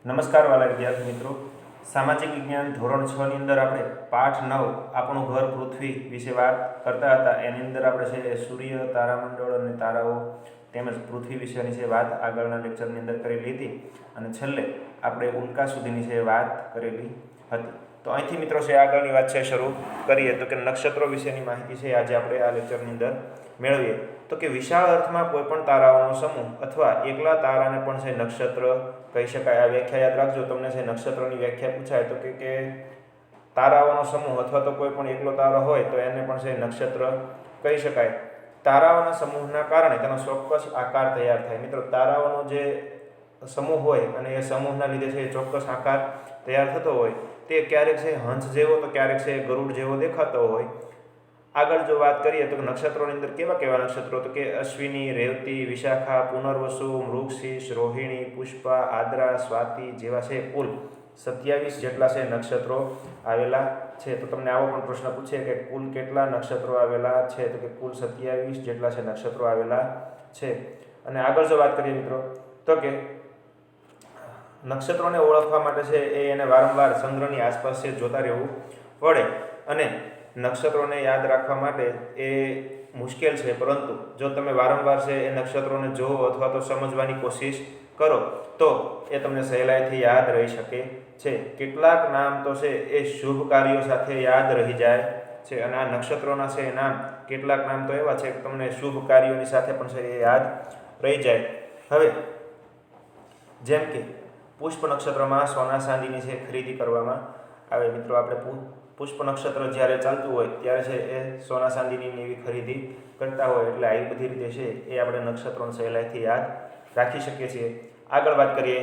નમસ્કાર વાલા વિદ્યાર્થી મિત્રો, સામાજિક વિજ્ઞાન ધોરણ 6 ની અંદર આપણે પાઠ 9 આપણું ઘર પૃથ્વી વિશે વાત કરતા હતા. એની અંદર આપણે છે સૂર્ય, તારામંડળ અને તારાઓ તેમજ પૃથ્વી વિશેની છે વાત આગળના લેક્ચરની અંદર કરેલી હતી અને છેલ્લે આપણે ઉલ્કા સુધીની છે વાત કરેલી હતી. તો અહીંથી મિત્રો છે આગળની વાત છે શરૂ કરીએ તો કે નક્ષત્રો વિશેની માહિતી છે આજે આપણે આ લેક્ચરની અંદર મેળવીએ. તો કે વિશાળ અર્થમાં કોઈ પણ તારાઓનો સમૂહ અથવા એકલા તારાને પણ છે નક્ષત્ર કહી શકાય. આ વ્યાખ્યા યાદ રાખજો, તમને છે નક્ષત્રની વ્યાખ્યા પૂછાય તો કે તારાઓનો સમૂહ અથવા તો કોઈ પણ એકલો તારો હોય તો એને પણ છે નક્ષત્ર કહી શકાય. તારાઓના સમૂહના કારણે તેનો ચોક્કસ આકાર તૈયાર થાય. મિત્રો, તારાઓનો જે સમૂહ હોય અને એ સમૂહના લીધે છે ચોક્કસ આકાર તૈયાર થતો હોય, તે ક્યારેક છે હંસ જેવો તો ક્યારેક છે ગરુડ જેવો દેખાતો હોય. આગળ જો વાત કરીએ તો નક્ષત્રોની અંદર કેવા કેવા નક્ષત્રો, તો કે અશ્વિની, રેવતી, વિશાખા, પુનર્વસુ, મૃગશીર્ષ, રોહિણી, પુષ્પા, આદ્રા, સ્વાતિ જેવા છે કુલ 27 જેટલા છે નક્ષત્રો આવેલા છે. તો તમને આવો પણ પ્રશ્ન પૂછે કે કુલ કેટલા નક્ષત્રો આવેલા છે, તો કે કુલ 27 જેટલા છે નક્ષત્રો આવેલા છે. અને આગળ જો વાત કરીએ મિત્રો તો કે નક્ષત્રોને ઓળખવા માટે છે એને વારંવાર ચંદ્રની આસપાસ છે જોતા રહેવું પડે અને નક્ષત્રોને યાદ રાખવા માટે એ મુશ્કેલ છે, પરંતુ જો તમે વારંવાર છે એ નક્ષત્રોને જોવો અથવા તો સમજવાની કોશિશ કરો તો એ તમને સહેલાઈથી યાદ રહી શકે છે. કેટલાક નામ તો છે એ શુભ કાર્યો સાથે યાદ રહી જાય છે અને આ નક્ષત્રોના છે નામ, કેટલાક નામ તો એવા છે કે તમને શુભ કાર્યોની સાથે પણ છે એ યાદ રહી જાય. હવે જેમ કે પુષ્પ નક્ષત્રમાં સોના ચાંદીની છે ખરીદી કરવામાં આવે. મિત્રો, આપણે પુષ્પ નક્ષત્ર જ્યારે ચાલતું હોય ત્યારે છે એ સોના ચાંદીની એવી ખરીદી કરતા હોય, એટલે આવી બધી રીતે છે એ આપણે નક્ષત્રોને સહેલાઈથી યાદ રાખી શકીએ છીએ. આગળ વાત કરીએ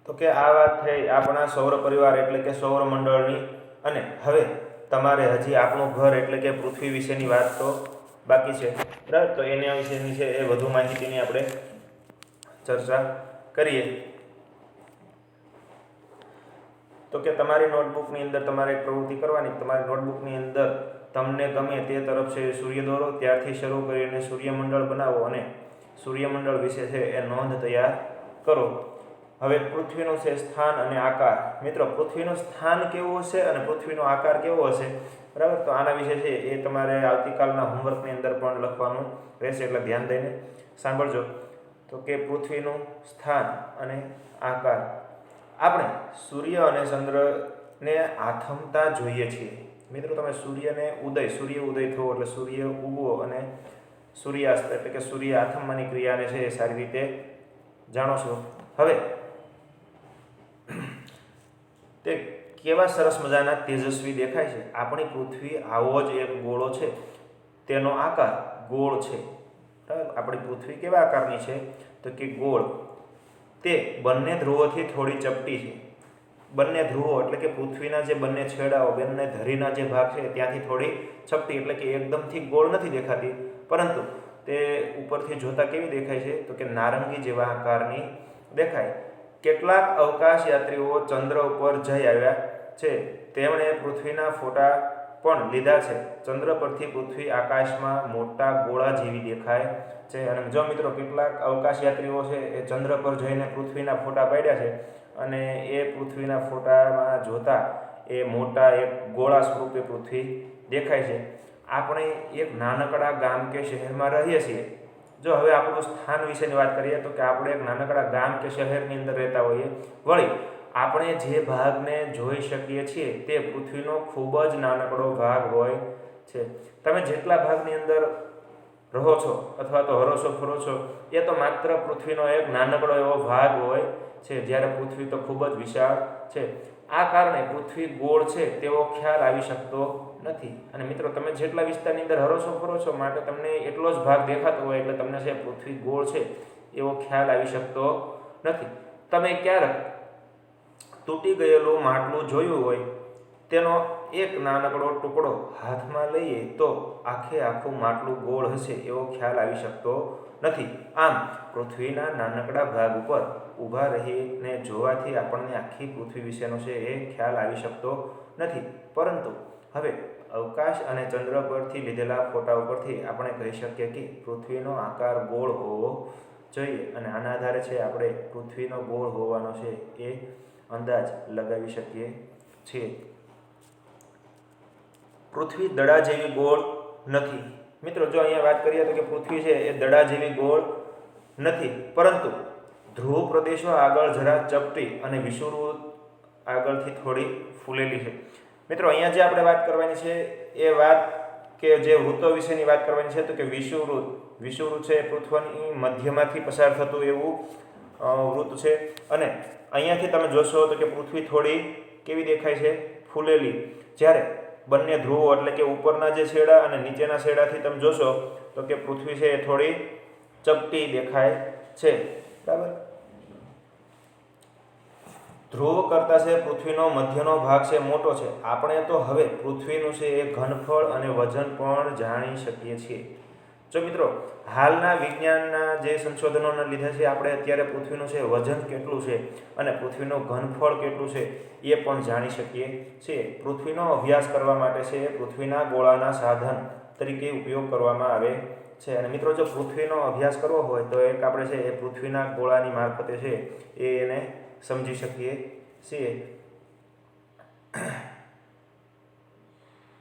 તો કે આ વાત થઈ આપણા સૌર પરિવાર એટલે કે સૌરમંડળની, અને હવે તમારે હજી આપણું ઘર એટલે કે પૃથ્વી વિશેની વાત તો બાકી છે, બરાબર? તો એના વિશેની છે એ વધુ માહિતીની આપણે ચર્ચા કરીએ. તો કે તમારી નોટબુકની અંદર તમારે એક પ્રવૃત્તિ કરવાની. તમારી નોટબુકની અંદર તમને ગમે તે તરફ છે સૂર્ય દોરો, ત્યારથી શરૂ કરીને સૂર્યમંડળ બનાવો અને સૂર્યમંડળ વિશે છે એ નોંધ તૈયાર કરો. હવે પૃથ્વીનું છે સ્થાન અને આકાર. મિત્રો, પૃથ્વીનું સ્થાન કેવું હશે અને પૃથ્વીનો આકાર કેવો હશે, બરાબર? તો આના વિશે છે એ તમારે આવતીકાલના હોમવર્કની અંદર પણ લખવાનું રહેશે, એટલે ધ્યાન દઈને સાંભળજો. તો કે પૃથ્વીનું સ્થાન અને આકાર. આપણે સૂર્ય અને ચંદ્રને આથમતા જોઈએ છીએ. મિત્રો, તમે સૂર્ય ઉદય થવો એટલે સૂર્ય ઉગવો અને સૂર્યાસ્ત એટલે કે સૂર્ય આથમવાની ક્રિયાને છે એ સારી રીતે જાણો છો. હવે તે કેવા સરસ મજાના તેજસ્વી દેખાય છે. આપણી પૃથ્વી આવો જ એક ગોળો છે, તેનો આકાર ગોળ છે, બરાબર? આપણી પૃથ્વી કેવા આકારની છે, તો કે ગોળ. તે બંને ધ્રુવોથી થોડી ચપટી છે. બંને ધ્રુવો એટલે કે પૃથ્વીના જે બંને છેડાઓ, બંને ધરીના જે ભાગ છે ત્યાંથી થોડી ચપટી એટલે કે એકદમથી ગોળ નથી દેખાતી, પરંતુ તે ઉપરથી જોતા કેવી દેખાય છે, તો કે નારંગી જેવા આકારની દેખાય. કેટલાક અવકાશ યાત્રીઓ ચંદ્ર ઉપર જઈ આવ્યા છે. તેમણે પૃથ્વીના ફોટા પણ લીધા છે. ચંદ્ર પરથી પૃથ્વી આકાશમાં મોટા ગોળા જેવી દેખાય છે. અને જો મિત્રો, કેટલાક અવકાશ યાત્રીઓ છે એ ચંદ્ર પર જઈને પૃથ્વીના ફોટા પાડ્યા છે અને એ પૃથ્વીના ફોટામાં જોતા એ મોટા એક ગોળા સ્વરૂપે પૃથ્વી દેખાય છે. આપણે એક નાનકડા ગામ કે શહેરમાં રહીએ છીએ. જો હવે આપણું સ્થાન વિશેની વાત કરીએ તો કે આપણે એક નાનકડા ગામ કે શહેરની અંદર રહેતા હોઈએ. વળી આપણે જે ભાગને જોઈ શકીએ છીએ તે પૃથ્વીનો ખૂબ જ નાનકડો ભાગ હોય છે. તમે જેટલા ભાગની અંદર રહો છો અથવા તો હરો છો ફરો છો એ તો માત્ર પૃથ્વીનો એક નાનકડો એવો ભાગ હોય છે, જ્યારે પૃથ્વી તો ખૂબ જ વિશાળ છે. આ કારણે પૃથ્વી ગોળ છે તેવો ખ્યાલ આવી શકતો નથી. અને મિત્રો, તમે જેટલા વિસ્તારની અંદર હરો છો ફરો છો માટે તમને એટલો જ ભાગ દેખાતો હોય એટલે તમને છે પૃથ્વી ગોળ છે એવો ખ્યાલ આવી શકતો નથી. તમે ક્યારેક તૂટી ગયેલું માટલું જોયું હોય, તેનો એક નાનકડો ટુકડો હાથમાં લઈએ તો આખું માટલું ગોળ હશે એવો ખ્યાલ આવી શકતો નથી. આમ પૃથ્વીના નાનકડા ભાગ ઉપર ઊભા રહીને જોવાથી આપણને આખી પૃથ્વી વિશેનો છે એ ખ્યાલ આવી શકતો નથી. પરંતુ હવે અવકાશ અને ચંદ્ર પરથી લીધેલા ફોટા ઉપરથી આપણે કહી શકીએ કે પૃથ્વીનો આકાર ગોળ હોવો જોઈએ અને આના આધારે છે આપણે પૃથ્વીનો ગોળ હોવાનો છે એ અંદાજ લગાવી શકીએ છીએ. પૃથ્વી દડા જેવી ગોળ નથી. મિત્રો જો અહીંયા વાત કરીએ તો કે પૃથ્વી છે એ દડા જેવી ગોળ નથી, પરંતુ ધ્રુવ પ્રદેશો આગળ જરા ચપટી અને વિષુવવૃત્ત આગળથી થોડી ફૂલેલી છે. મિત્રો અહીંયા જે આપણે વાત કરવાની છે એ વાત કે જે વૃત્તો વિશેની વાત કરવાની છે તો કે વિષુવવૃત્ત છે પૃથ્વીની મધ્યમાંથી પસાર થતું એવું વૃત્ત છે. અને અહીંયાથી તમે જોશો તો કે પૃથ્વી થોડી કેવી દેખાય છે? ફૂલેલી. જ્યારે બંને ધ્રુવો એટલે કે ઉપરના જે છેડા અને નીચેના છેડાથી તમે જોશો તો કે પૃથ્વી છે એ થોડી ચપટી દેખાય છે. બરાબર. ધ્રુવ કરતાં છે પૃથ્વીનો મધ્યનો ભાગ છે મોટો છે. આપણે તો હવે પૃથ્વીનું છે એ ઘનફળ અને વજન પણ જાણી શકીએ છીએ. જો મિત્રો હાલના વિજ્ઞાનના જે સંશોધનોના લીધે છે આપણે અત્યારે પૃથ્વીનું છે વજન કેટલું છે અને પૃથ્વીનું ઘનફળ કેટલું છે એ પણ જાણી શકીએ છીએ. પૃથ્વીનો અભ્યાસ કરવા માટે છે પૃથ્વીના ગોળાના સાધન તરીકે ઉપયોગ કરવામાં આવે છે. અને મિત્રો જો પૃથ્વીનો અભ્યાસ કરવો હોય તો એક આપણે છે એ પૃથ્વીના ગોળાની મારફતે છે એને સમજી શકીએ છીએ.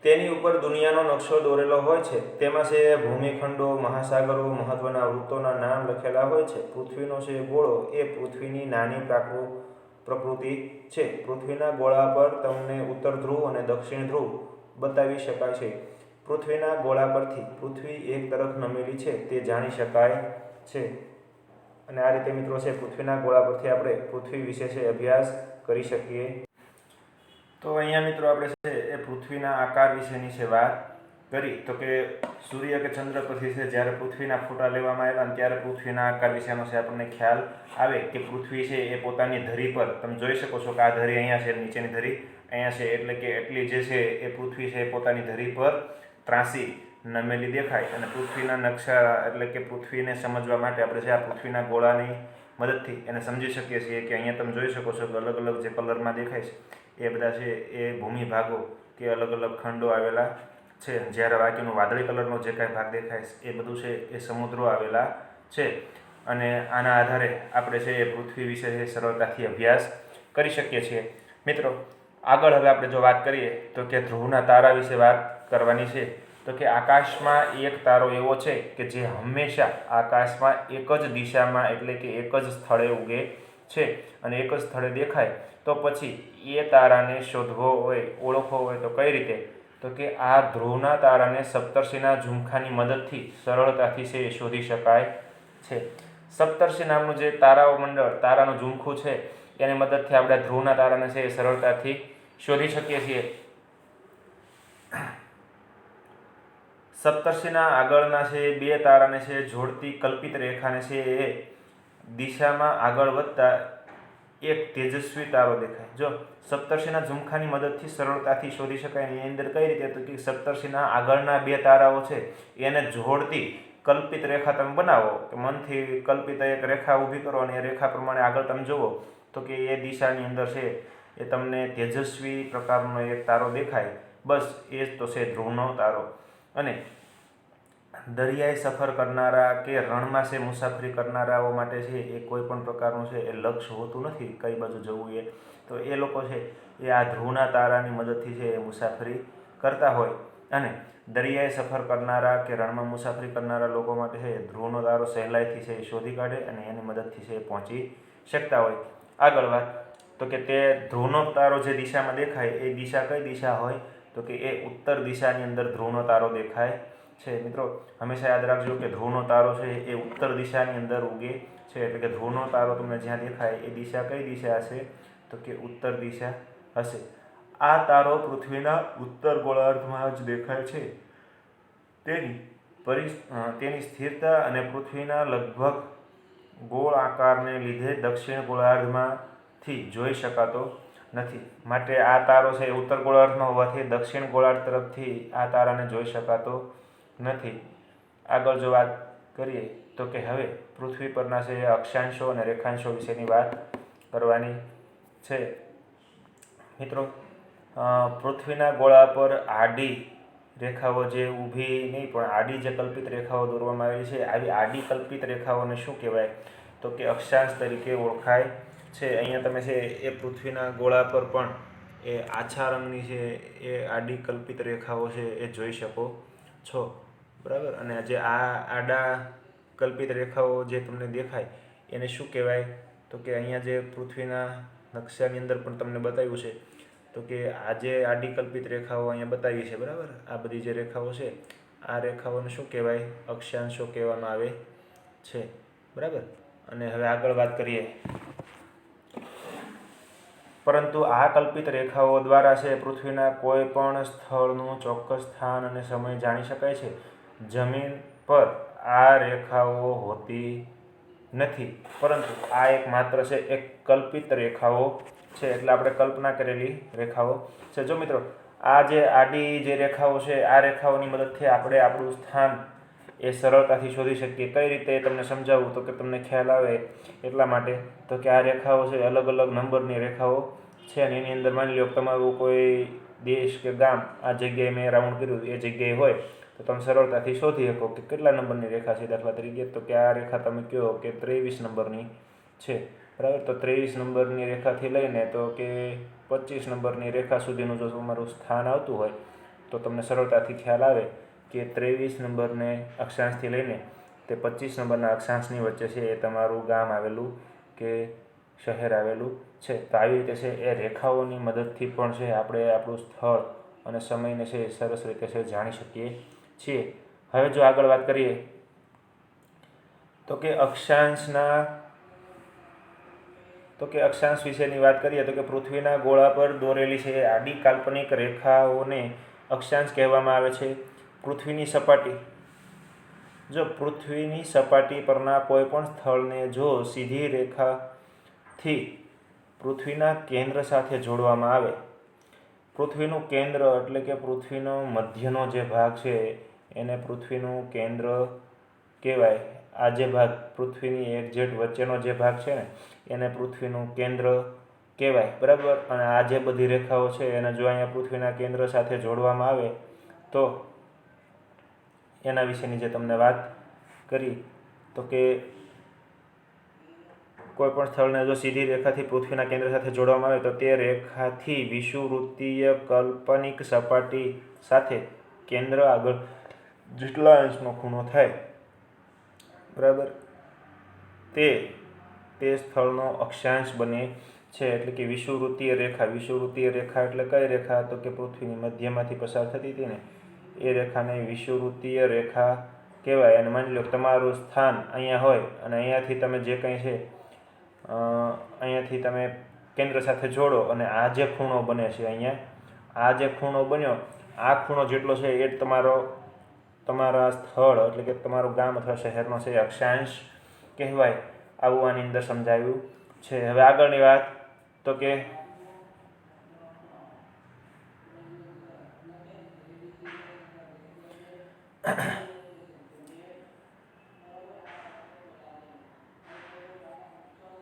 તેની ઉપર દુનિયાનો નકશો દોરેલો હોય છે. તેમાં છે ભૂમિખંડો, મહાસાગરો, મહત્વના વૃત્તોના નામ લખેલા હોય છે. પૃથ્વીનો છે ગોળો એ પૃથ્વીની નાની પ્રકૃતિ છે. પૃથ્વીના ગોળા પર તમને ઉત્તર ધ્રુવ અને દક્ષિણ ધ્રુવ બતાવી શકાય છે. પૃથ્વીના ગોળા પરથી પૃથ્વી એક તરફ નમેલી છે તે જાણી શકાય છે. અને આ રીતે મિત્રો છે પૃથ્વીના ગોળા પરથી આપણે પૃથ્વી વિશે છે અભ્યાસ કરી શકીએ. તો અહીંયા મિત્રો આપણે છે એ પૃથ્વીના આકાર વિશેની છે વાત કરી. તો કે સૂર્ય કે ચંદ્ર પરથી છે જ્યારે પૃથ્વીના ફોટા લેવામાં આવ્યા ત્યારે પૃથ્વીના આકાર વિશેનો છે આપણને ખ્યાલ આવે કે પૃથ્વી છે એ પોતાની ધરી પર તમે જોઈ શકો છો કે આ ધરી અહીંયા છે, નીચેની ધરી અહીંયા છે, એટલે કે એટલી જે છે એ પૃથ્વી છે પોતાની ધરી પર ત્રાસી નમેલી દેખાય. અને પૃથ્વીના નકશા એટલે કે પૃથ્વીને સમજવા માટે આપણે છે આ પૃથ્વીના ગોળાની મદદથી એને સમજી શકીએ છીએ કે અહીંયા તમે જોઈ શકો છો કે અલગ અલગ જે કલરમાં દેખાય છે એ બધા છે એ ભૂમિ ભાગો કે અલગ અલગ ખંડો આવેલા છે. જ્યારે બાકીનો વાદળી કલરનો જે કાંઈ ભાગ દેખાય છે એ બધું છે એ સમુદ્રો આવેલા છે. અને આના આધારે આપણે છે એ પૃથ્વી વિશે છે સરળતાથી અભ્યાસ કરી શકીએ છીએ. મિત્રો આગળ હવે આપણે જો વાત કરીએ તો કે ધ્રુવના તારા વિશે વાત કરવાની છે. તો કે આકાશમાં એક તારો એવો છે કે જે હંમેશા આકાશમાં એક જ દિશામાં એટલે કે એક જ સ્થળે ઉગે છે અને એક જ સ્થળે દેખાય. તો પછી એ તારાને શોધવો હોય, ઓળખવો હોય તો કઈ રીતે? તો કે આ ધ્રુવના તારાને સપ્તર્ષિના ઝુમખાની મદદથી સરળતાથી છે એ શોધી શકાય છે. સપ્તર્ષિ નામનું જે તારાઓ મંડળ, તારાનું ઝુમખું છે એની મદદથી આપણે ધ્રુવના તારાને છે એ સરળતાથી શોધી શકીએ છીએ. સપ્તર્ષિના આગળના છે બે તારાને છે જોડતી કલ્પિત રેખાને છે એ દિશામાં આગળ વધતા એક તેજસ્વી તારો દેખાય. જો સપ્તર્ષિના ઝુમખાની મદદથી સરળતાથી શોધી શકાય. એની અંદર કઈ રીતે? તો કે સપ્તર્ષિના આગળના બે તારાઓ છે એને જોડતી કલ્પિત રેખા તમે બનાવો કે મનથી કલ્પિત એક રેખા ઊભી કરો અને એ રેખા પ્રમાણે આગળ તમે જુઓ તો કે એ દિશાની અંદર છે એ તમને તેજસ્વી પ્રકારનો એક તારો દેખાય. બસ એ જ તો છે ધ્રુવનો તારો. અને દરિયાઈ સફર કરનારા કે રણમાં છે મુસાફરી કરનારાઓ માટે છે એ કોઈ પણ પ્રકારનું છે એ લક્ષ્ય હોતું નથી કઈ બાજુ જવું એ. તો એ લોકો છે એ આ ધ્રુવના તારાની મદદથી છે એ મુસાફરી કરતા હોય. અને દરિયાઈ સફર કરનારા કે રણમાં મુસાફરી કરનારા લોકો માટે છે ધ્રુવનો તારો સહેલાઈથી છે એ શોધી કાઢે અને એની મદદથી છે એ પહોંચી શકતા હોય. આગળ વાત તો કે તે ધ્રુવનો તારો જે દિશામાં દેખાય એ દિશા કઈ દિશા હોય? તો કે એ ઉત્તર દિશાની અંદર ધ્રુવનો તારો દેખાય છે. મિત્રો હંમેશા યાદ રાખજો કે ધ્રુવનો તારો છે એ ઉત્તર દિશાની અંદર ઉગે છે. એટલે કે ધ્રુવનો તારો તમને જ્યાં દેખાય એ દિશા કઈ દિશા હશે? તો કે ઉત્તર દિશા હશે. આ તારો પૃથ્વીના ઉત્તર ગોળાર્ધમાં જ દેખાય છે. તેની સ્થિરતા અને પૃથ્વીના લગભગ ગોળ આકારને લીધે દક્ષિણ ગોળાર્ધમાંથી જોઈ શકાતો નથી. માટે આ તારો છે ઉત્તર ગોળાર્ધમાં હોવાથી દક્ષિણ ગોળાર્ધ તરફથી આ તારાને જોઈ શકાતો નથી. આગળ જો વાત કરીએ તો કે હવે પૃથ્વી પરના છે અક્ષાંશો અને રેખાંશો વિશેની વાત કરવાની છે. મિત્રો પૃથ્વીના ગોળા પર આડી રેખાઓ જે ઊભી નહીં પણ આડી જે કલ્પિત રેખાઓ દોરવામાં આવેલી છે, આવી આડી કલ્પિત રેખાઓને શું કહેવાય? તો કે અક્ષાંશ તરીકે ઓળખાય છે. અહીંયા તમે છે એ પૃથ્વીના ગોળા પર પણ એ આછા રંગની છે એ આડી કલ્પિત રેખાઓ છે એ જોઈ શકો છો, બરાબર. અને જે આ આડા કલ્પિત રેખાઓ જે તમને દેખાય એને શું કહેવાય? તો કે અહીંયા જે પૃથ્વીના નકશાની અંદર પણ તમને બતાવ્યું છે, તો કે આ જે આડી કલ્પિત રેખાઓ અહીંયા બતાવી છે, બરાબર. આ બધી જે રેખાઓ છે, આ રેખાઓને શું કહેવાય? અક્ષાંશો કહેવામાં આવે છે, બરાબર. અને હવે આગળ વાત કરીએ. પરંતુ આ કલ્પિત રેખાઓ દ્વારા છે પૃથ્વીના કોઈ પણ સ્થળનું ચોક્કસ સ્થાન અને સમય જાણી શકાય છે. જમીન પર આ રેખાઓ હોતી નથી, પરંતુ આ એક માત્ર છે એક કલ્પિત રેખાઓ છે, એટલે આપણે કલ્પના કરેલી રેખાઓ છે. જો મિત્રો, આ જે આડી જે રેખાઓ છે, આ રેખાઓની મદદથી આપણે આપણું સ્થાન એ સરળતાથી શોધી શકીએ. કઈ રીતે તમને સમજાવવું? તો કે તમને ખ્યાલ આવે એટલા માટે. તો કે આ રેખાઓ છે અલગ અલગ નંબરની રેખાઓ છે, અને એની અંદર માની લો તમારું કોઈ દેશ કે ગામ આ જગ્યાએ મેં રાઉન્ડ કર્યું એ જગ્યાએ હોય તો તમે સરળતાથી શોધી શકો કે કેટલા નંબરની રેખા છે. દાખલા તરીકે તો કે આ રેખા તમે કહો કે 23 નંબરની છે, બરાબર. તો 23 નંબરની રેખાથી લઈને તો કે 25 નંબરની રેખા સુધીનું જો તમારું સ્થાન આવતું હોય તો તમને સરળતાથી ખ્યાલ આવે કે 23 નંબરને અક્ષાંશથી લઈને તે 25 નંબરના અક્ષાંશની વચ્ચે છે એ તમારું ગામ આવેલું કે શહેર આવેલું છે. તો આવી રીતે છે એ રેખાઓની મદદથી પણ છે આપણે આપણું સ્થળ અને સમયને છે સરસ રીતે છે જાણી શકીએ છીએ. હવે જો આગળ વાત કરીએ તો કે અક્ષાંશ વિશેની વાત કરીએ તો કે પૃથ્વીના ગોળા પર દોરેલી છે આડી કાલ્પનિક રેખાઓને અક્ષાંશ કહેવામાં આવે છે. પૃથ્વીની સપાટી પરના કોઈ પણ સ્થળને જો સીધી રેખાથી પૃથ્વીના કેન્દ્ર સાથે જોડવામાં આવે, પૃથ્વીનું કેન્દ્ર એટલે કે પૃથ્વીનો મધ્યનો જે ભાગ છે એને પૃથ્વીનું કેન્દ્ર કહેવાય. આ જે ભાગ પૃથ્વીની એક્ઝેક્ટ વચ્ચેનો જે ભાગ છે ને એને પૃથ્વીનું કેન્દ્ર કહેવાય, બરાબર. અને આ જે બધી રેખાઓ છે એને જો અહીંયા પૃથ્વીના કેન્દ્ર સાથે જોડવામાં આવે તો એના વિશેની જે તમને વાત કરી તો કે કોઈ પણ સ્થળને જો સીધી રેખાથી પૃથ્વીના કેન્દ્ર સાથે જોડવામાં આવે તો તે રેખાથી વિષુવવૃત્તીય કાલ્પનિક સપાટી સાથે કેન્દ્ર આગળ જેટલા અંશનો ખૂણો થાય, બરાબર, તે સ્થળનો અક્ષાંશ બને છે. એટલે કે વિષુવવૃત્તીય રેખા એટલે કઈ રેખા? તો કે પૃથ્વીની મધ્યમાંથી પસાર થતી હતી ને એ રેખાને વિષુવવૃત્તીય રેખા કહેવાય. અને માની લો તમારું સ્થાન અહીંયા હોય અને અહીંયાથી તમે જે કંઈ છે અહીંયાથી તમે કેન્દ્ર સાથે જોડો અને આ જે ખૂણો બને છે અહીંયા, આ જે ખૂણો બન્યો, આ ખૂણો જેટલો છે એ તમારા સ્થળ એટલે કે તમારું ગામ અથવા શહેરનો છે અક્ષાંશ કહેવાય. આવું આની અંદર સમજાવ્યું છે. હવે આગળની વાત તો કે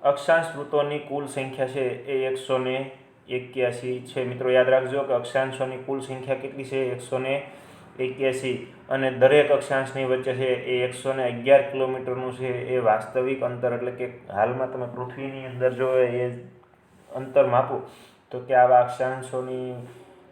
અક્ષાંશ વૃત્તોની કુલ સંખ્યા છે એ 181 છે. મિત્રો યાદ રાખજો કે અક્ષાંશોની કુલ સંખ્યા કેટલી છે? 181. અને દરેક અક્ષાંશની વચ્ચે છે એ 111 કિલોમીટરનું છે એ વાસ્તવિક અંતર, એટલે કે હાલમાં તમે પૃથ્વીની અંદર જો એ અંતર માપો તો કે આવા અક્ષાંશોની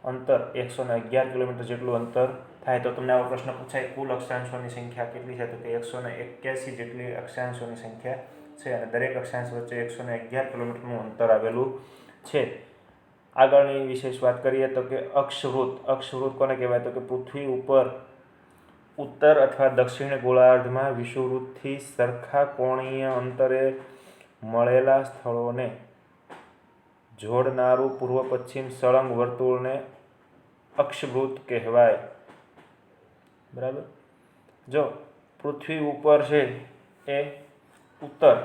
અંતર 111 કિલોમીટર જેટલું અંતર થાય. તો તમને આવો પ્રશ્ન પૂછાય કુલ અક્ષાંશોની સંખ્યા કેટલી છે? તો કે 181 જેટલી અક્ષાંશોની સંખ્યા છે અને દરેક અક્ષાંશ વચ્ચે 111 કિલોમીટરનું અંતર આવેલું છે. આગળની વિશેષ વાત કરીએ તો કે અક્ષવૃત્ત કોને કહેવાય? તો કે પૃથ્વી ઉપર ઉત્તર અથવા દક્ષિણ ગોળાર્ધમાં વિષુવવૃત્તથી સરખા કોણીય અંતરે મળેલા સ્થળોને જોડનારું પૂર્વ પશ્ચિમ સળંગ વર્તુળને અક્ષવૃત્ત કહેવાય, બરાબર. જો પૃથ્વી ઉપર છે એ ઉત્તર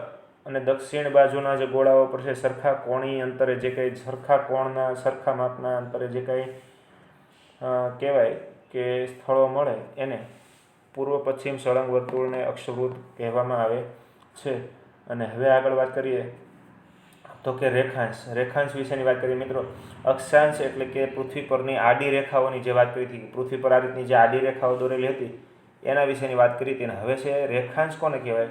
અને દક્ષિણ બાજુના જે ગોળાઓ પર છે સરખા કોણીય અંતરે જે કંઈ સરખા માપના અંતરે જે કંઈ કહેવાય કે સ્થળો મળે એને પૂર્વ પશ્ચિમ સળંગ વર્તુળને અક્ષવૃત્ત કહેવામાં આવે છે. અને હવે આગળ વાત કરીએ તો કે રેખાંશ. રેખાંશ વિશેની વાત કરીએ મિત્રો. અક્ષાંશ એટલે કે પૃથ્વી પરની આડી રેખાઓની જે વાત કરી હતી, પૃથ્વી પર આ રીતની જે આડી રેખાઓ દોરેલી હતી એના વિશેની વાત કરી હતી. હવે છે રેખાંશ કોને કહેવાય?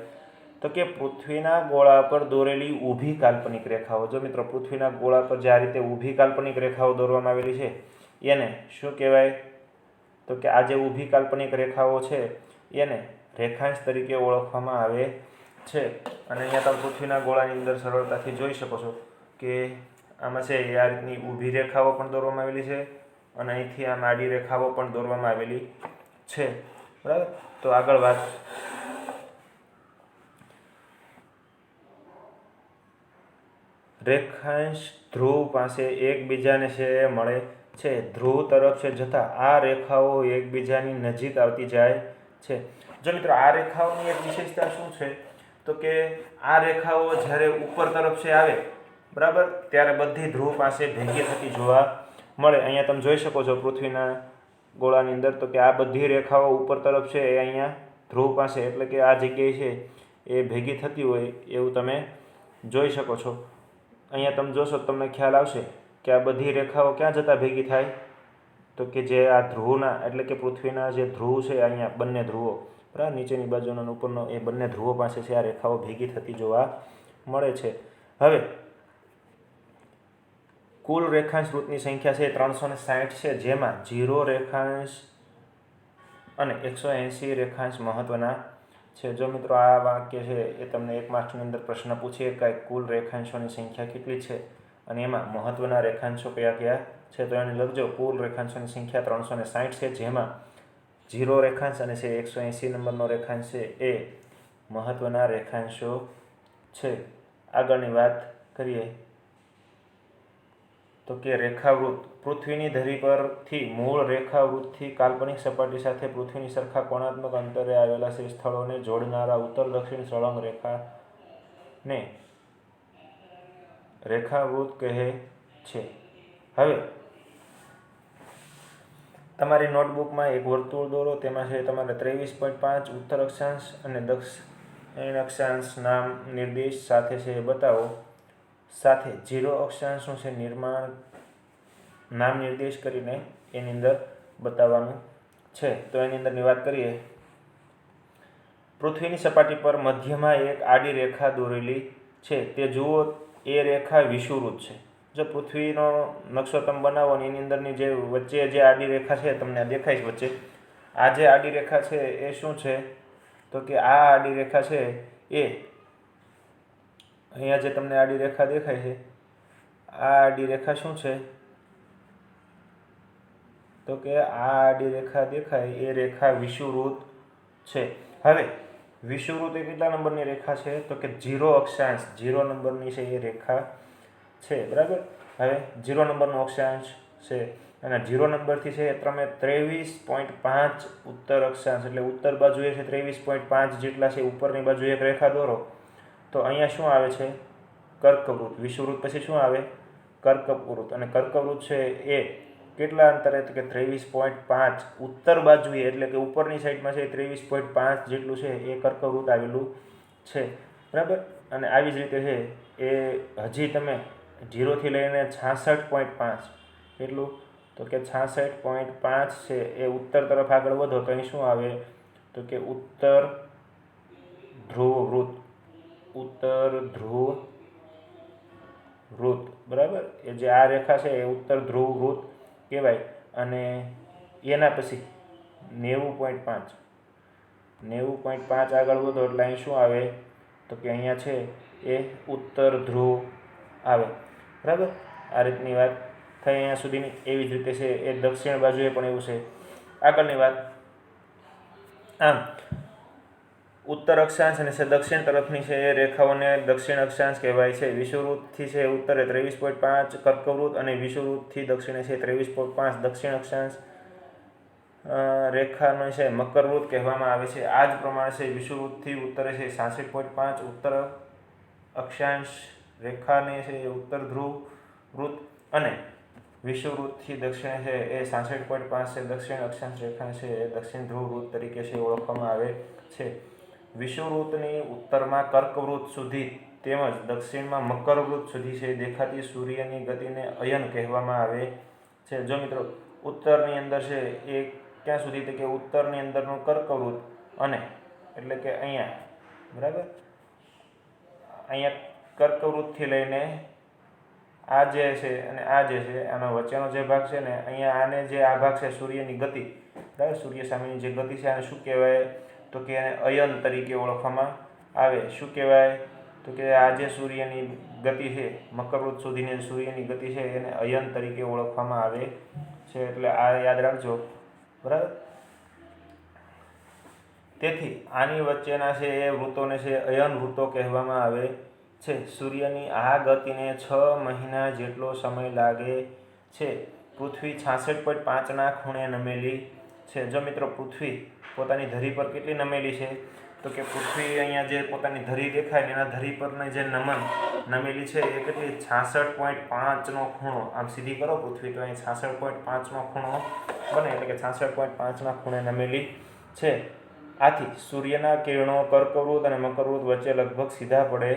તો કે પૃથ્વીના ગોળા પર દોરેલી ઊભી કાલ્પનિક રેખાઓ. જો મિત્રો પૃથ્વીના ગોળા પર જે આ રીતે ઊભી કાલ્પનિક રેખાઓ દોરવામાં આવેલી છે એને શું કહેવાય? તો કે આ જે ઊભી કાલ્પનિક રેખાઓ છે એને રેખાંશ તરીકે ઓળખવામાં આવે છે. અને અહીંયા તમે પૃથ્વીના ગોળાની અંદર સરળતાથી જોઈ શકો છો કે આમાં છે એ આ રીતની ઊભી રેખાઓ પણ દોરવામાં આવેલી છે અને અહીંથી આમ આડી રેખાઓ પણ દોરવામાં આવેલી છે. બરાબર. તો આગળ વાત. રેખાંશ ધ્રુવ પાસે એકબીજાને છે મળે છે. ધ્રુવ તરફ છે જતાં આ રેખાઓ એકબીજાની નજીક આવતી જાય છે. જો મિત્રો આ રેખાઓની એક વિશેષતા શું છે? તો કે આ રેખાઓ જ્યારે ઉપર તરફ છે આવે, બરાબર, ત્યારે બધી ધ્રુવ પાસે ભેગી થતી જોવા મળે. અહીંયા તમે જોઈ શકો છો પૃથ્વીના ગોળાની અંદર તો કે આ બધી રેખાઓ ઉપર તરફ છે એ અહીંયા ધ્રુવ પાસે એટલે કે આ જગ્યાએ છે એ ભેગી થતી હોય એવું તમે જોઈ શકો છો. અહીંયા તમે જોશો તમને ખ્યાલ આવશે કે આ બધી રેખાઓ ક્યાં જતાં ભેગી થાય? તો કે જે આ ધ્રુવના એટલે કે પૃથ્વીના જે ધ્રુવ છે અહીંયા બંને ધ્રુવો, બરાબર, નીચેની બાજુનો અને ઉપરનો એ બંને ધ્રુવો પાસે છે આ રેખાઓ ભેગી થતી જોવા મળે છે. હવે કુલ રેખાંશ વૃત્તની સંખ્યા છે 360 છે, જેમાં 0 રેખાંશ અને 180 રેખાંશ મહત્વના છે. જો મિત્રો આ વાક્ય છે એ તમને 1 માર્ક્સની અંદર પ્રશ્ન પૂછીએ કે કુલ રેખાંશોની સંખ્યા કેટલી છે અને એમાં મહત્વના રેખાંશો કયા કયા છે, તો એને લખજો. કુલ રેખાંશોની સંખ્યા 360 છે, જેમાં 0 રેખાંશ અને છે 180 નંબરનો રેખાંશ છે એ મહત્વના રેખાંશો છે. આગળની વાત કરીએ તો કે રેખાવૃત્ત. પૃથ્વીની ધરી પરથી મૂળ રેખાવૃત્તથી કાલ્પનિક સપાટી સાથે પૃથ્વીની સરખા કોણાત્મક અંતરે આવેલા છે સ્થળોને જોડનારા ઉત્તર દક્ષિણ સળંગ રેખાને રેખાવૃત્ત કહે છે. હવે તમારી નોટબુકમાં એક વર્તુળ દોરો. તેમાં છે તમારે 23.5 ઉત્તર અક્ષાંશ અને દક્ષિણ અક્ષાંશ નામ નિર્દેશ સાથે છે એ બતાવો. સાથે 0 અક્ષાંશનું છે નિર્માણ નામ નિર્દેશ કરીને એની અંદર બતાવવાનું છે. તો એની અંદરની વાત કરીએ. પૃથ્વીની સપાટી પર મધ્યમાં એક આડી રેખા દોરેલી છે, તે જુઓ. એ રેખા વિષુવવૃત્ત છે. જો પૃથ્વીનો નકશો તમે બનાવો ને એની અંદરની જે વચ્ચે જે આડી રેખા છે તમને દેખાય છે વચ્ચે, આ જે આડી રેખા છે એ શું છે? તો કે આ આડી રેખા છે એ અહીંયા જે તમને આડી રેખા દેખાય છે, આ આડી રેખા શું છે? તો કે આ આડી રેખા દેખાય એ રેખા વિષુવવૃત્ત છે. હવે વિષુવવૃત્ત એ કેટલા નંબરની રેખા છે? તો કે 0 અક્ષાંશ, 0 નંબરની છે એ રેખા છે, બરાબર. હવે 0 નંબરનો અક્ષાંશ છે અને 0 નંબરથી છે તમે 23.5 ઉત્તર અક્ષાંશ એટલે ઉત્તર બાજુએ છે 23.5 જેટલા છે ઉપરની બાજુ એક રેખા દોરો. તો અહીંયા શું આવે છે? કર્કવૃત્ત. વિષુવવૃત્ત પછી શું આવે? કર્કવૃત્ત. અને કર્કવૃત્ત છે એ કેટલા અંતરે? તો કે 23.5 ઉત્તર બાજુએ એટલે કે ઉપરની સાઈડમાં છે 23.5 જેટલું છે એ કર્કવૃત્ત આવેલું છે, બરાબર. અને આવી જ રીતે છે એ હજી તમે 0થી લઈને 66.5 એટલું, તો કે 66.5 છે એ ઉત્તર તરફ આગળ વધો તો અહીં શું આવે? તો કે ઉત્તર ધ્રુવ વૃત્ત. ઉત્તર ધ્રુવ વૃત્ત, બરાબર. એ જે આ રેખા છે એ ઉત્તર ધ્રુવ વૃત્ત કહેવાય. અને એના પછી 90.5 આગળ વધો એટલે અહીં શું આવે? તો કે અહીંયા છે એ ઉત્તર ધ્રુવ આવે, બરાબર. આ રીતની વાત થઈ અહીંયા સુધીની. એવી જ રીતે છે એ દક્ષિણ બાજુએ પણ એવું છે. આગળની વાત. આમ ઉત્તર અક્ષાંશ અને છે દક્ષિણ તરફની છે એ રેખાઓને દક્ષિણ અક્ષાંશ કહેવાય છે. વિષુવવૃત્તથી છે ઉત્તરે 23.5 કર્કવૃત્ત અને વિષુવવૃત્તથી દક્ષિણે છે 23.5 દક્ષિણ અક્ષાંશ રેખાનો છે મકરવૃત્ત કહેવામાં આવે છે. આ જ પ્રમાણે છે વિષુવવૃત્તથી ઉત્તરે છે 66.5 ઉત્તર અક્ષાંશ રેખાને છે ઉત્તર ધ્રુવ વૃત્ત અને વિષુવવૃત્તથી દક્ષિણે છે એ 66.5 છે દક્ષિણ અક્ષાંશ રેખા છે એ દક્ષિણ ધ્રુવ વૃત્ત તરીકે છે ઓળખવામાં આવે છે. વિષુવવૃત્તની ઉત્તરમાં કર્કવૃત્ત સુધી તેમજ દક્ષિણમાં મકરવૃત્ત સુધી છે દેખાતી સૂર્યની ગતિને અયન કહેવામાં આવે છે. જો મિત્રો ઉત્તરની અંદર છે એ ક્યાં સુધી તો કે ઉત્તરની અંદરનું કર્કવૃત્ત અને એટલે કે અહીંયા બરાબર અહીંયા કર્કવૃત્તથી લઈને આ જે છે અને આ જે છે આનો વચ્ચેનો જે ભાગ છે ને અહીંયા આને જે આ ભાગ છે સૂર્યની ગતિ બરાબર સૂર્ય સામેની જે ગતિ છે આને શું કહેવાય તો કે એને અયન તરીકે ઓળખવામાં આવે. શું કહેવાય તો કે આ જે સૂર્યની ગતિ છે મકરવૃત્ત સુધીની સૂર્યની ગતિ છે એને અયન તરીકે ઓળખવામાં આવે છે. એટલે આ યાદ રાખજો બરાબર. તેથી આની વચ્ચેના છે એ વૃત્તોને છે અયન વૃત્તો કહેવામાં આવે છે. સૂર્યની આ ગતિને 6 મહિના જેટલો સમય લાગે છે. પૃથ્વી 66.5ના ખૂણે નમેલી છે. જો મિત્રો પૃથ્વી પોતાની ધરી પર કેટલી નમેલી છે તો કે પૃથ્વી અહીંયા જે પોતાની ધરી દેખાય એના ધરી પરની જે નમેલી છે એ કેટલી 66.5નો ખૂણો આમ સીધી કરો પૃથ્વી તો અહીં 66.5નો ખૂણો બને એટલે કે 66.5ના ખૂણે નમેલી છે. આથી સૂર્યના કિરણો કર્કવૃત્ત અને મકરવૃત્ત વચ્ચે લગભગ સીધા પડે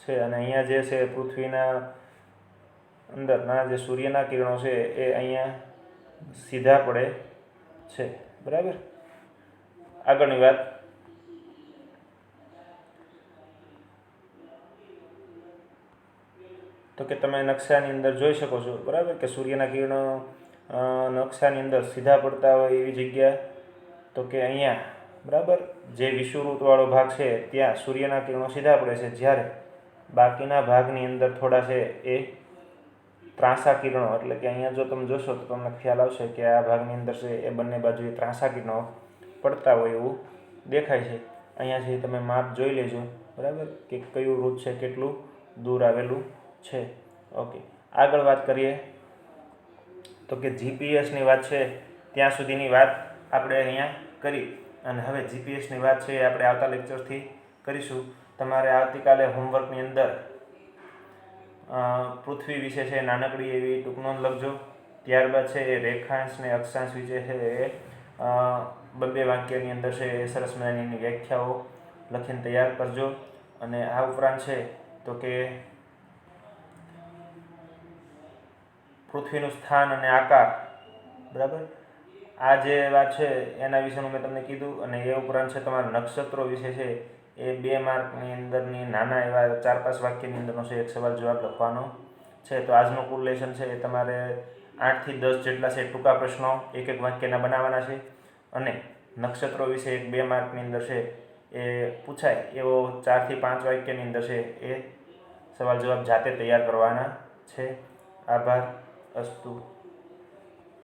છે અને અહીંયા જે છે પૃથ્વીના અંદરના જે સૂર્યના કિરણો છે એ અહીંયા સીધા પડે છે બરાબર. આગળની વાત તો કે તમે નકશાની અંદર જોઈ શકો છો બરાબર કે સૂર્યના કિરણો નકશાની અંદર સીધા પડતા હોય એવી જગ્યા તો કે અહીંયા બરાબર જે વિષુવવૃત્તવાળો ભાગ છે ત્યાં સૂર્યના કિરણો સીધા પડે છે, જ્યારે બાકીના ભાગની અંદર થોડા છે એ ત્રાંસા કિરણો એટલે કે અહીંયા જો તમે જોશો તો તમને ખ્યાલ આવશે કે આ ભાગની અંદર છે એ બંને બાજુએ ત્રાંસા કિરણો પડતા હોય એવું દેખાય છે. અહીંયાથી તમે માપ જોઈ લેજો બરાબર કે કયું વૃત્ત છે કેટલું દૂર આવેલું છે. ઓકે, આગળ વાત કરીએ તો કે જીપીએસની વાત છે ત્યાં સુધીની વાત આપણે અહીંયા કરી અને હવે જીપીએસની વાત છે એ આપણે આવતા લેક્ચરથી કરીશું. તમારે આવતીકાલે હોમવર્કની અંદર પૃથ્વી વિશે છે નાનકડી એવી ટૂંક નોંધ લખજો. ત્યારબાદ છે એ રેખાંશ ને અક્ષાંશ વિશે છે એ 2 વાક્યની અંદર છે એ સરસ મજાની વ્યાખ્યાઓ લખીને તૈયાર કરજો. અને આ ઉપરાંત છે તો કે પૃથ્વીનું સ્થાન અને આકાર બરાબર આ જે વાત છે એના વિશેનું મેં તમને કીધું. અને એ ઉપરાંત છે તમારા નક્ષત્રો વિશે છે એ 2 માર્કની અંદરની નાના એવા 4-5 વાક્યની અંદરનો છે એક સવાલ જવાબ લખવાનો છે. તો આજનો કુલ લેશન છે એ તમારે 8 થી 10 જેટલા છે ટૂંકા પ્રશ્નો એક વાક્યના બનાવવાના છે અને નક્ષત્રો વિશે એક 2 માર્કની અંદર છે એ પૂછાય એવો 4 થી 5 વાક્યની અંદર છે એ સવાલ જવાબ જાતે તૈયાર કરવાના છે. આભાર. અસ્તુ.